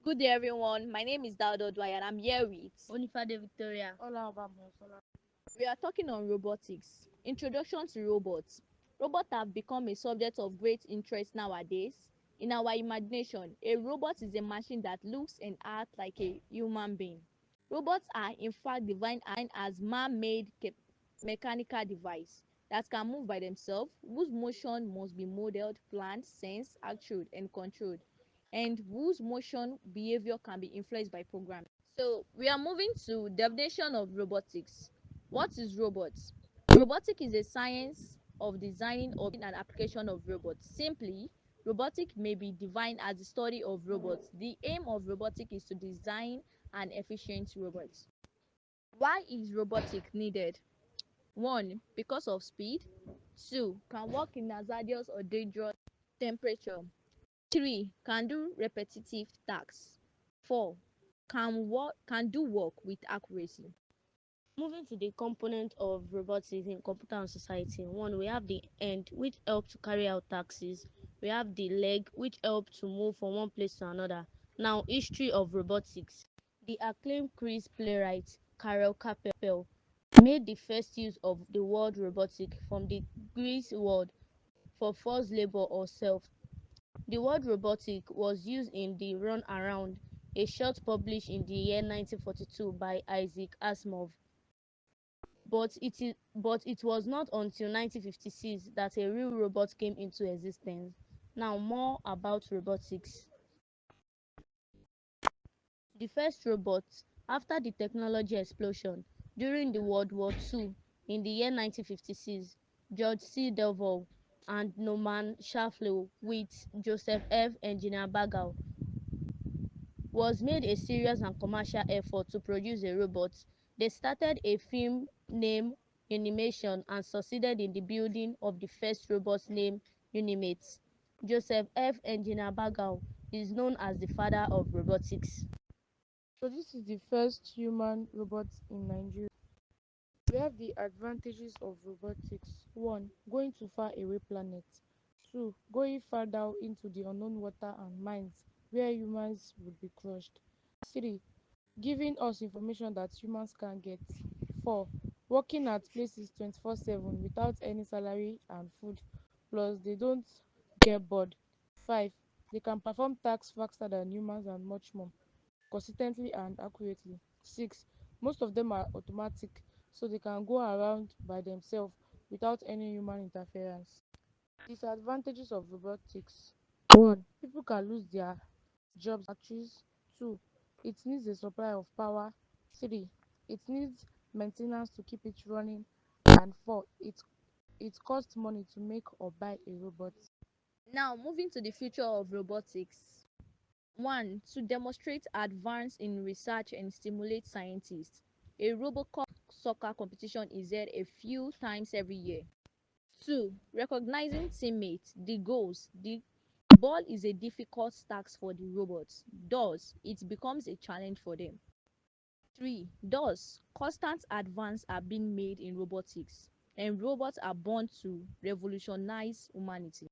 Good day, everyone. My name is Daudo Dwyer, and I'm here with. Onifade Victoria. Hola, vamos. Hola. We are talking on robotics. Introduction to robots. Robots have become a subject of great interest nowadays. In our imagination, a robot is a machine that looks and acts like a human being. Robots are in fact defined as man-made mechanical device that can move by themselves, whose motion must be modeled, planned, sensed, actuated, and controlled, and whose motion behavior can be influenced by programming. So we are moving to definition of robotics. What is robots? Robotic is a science of designing an application of robots. Simply, robotic may be defined as the study of robots. The aim of robotic is to design an efficient robot. Why is robotic needed? 1. Because of speed. 2. Can work in hazardous or dangerous temperature. 3. Can do repetitive tasks. 4. Can do work with accuracy. Moving to the component of robotics in computer and society. One, we have the hand, which help to carry out tasks. We have the leg, which help to move from one place to another. Now, history of robotics. The acclaimed Greek playwright Karel Capel made the first use of the word robotic from the Greek word for forced labor or self. The word robotic was used in The Run Around, a short published in the year 1942 by Isaac Asimov. But it was not until 1956 that a real robot came into existence. Now, more about robotics. The first robots, after the technology explosion during the World War II in the year 1956, George C. Devol and Norman Shaflow with Joseph F. Engineer Bagal was made a serious and commercial effort to produce a robot. They started a film named Unimation and succeeded in the building of the first robot named Unimates. Joseph F. Engineer Bagal is known as the father of robotics. So this is the first human robot in Nigeria. We have the advantages of robotics. 1. Going to far away planets. 2. Going far down into the unknown water and mines where humans would be crushed. 3. Giving us information that humans can't get. 4. Working at places 24/7 without any salary and food. Plus, they don't get bored. 5. They can perform tasks faster than humans and much more, consistently and accurately. 6. Most of them are automatic, so they can go around by themselves without any human interference. Disadvantages of robotics. 1. People can lose their jobs in factories. 2. It needs a supply of power. 3. It needs maintenance to keep it running. And 4. It costs money to make or buy a robot. Now, moving to the future of robotics. 1. To demonstrate advance in research and stimulate scientists. A Robocop soccer competition is held a few times every year. 2. Recognizing teammates. The goals. The ball is a difficult task for the robots. Thus, it becomes a challenge for them. 3. Thus, constant advances are being made in robotics, and robots are born to revolutionize humanity.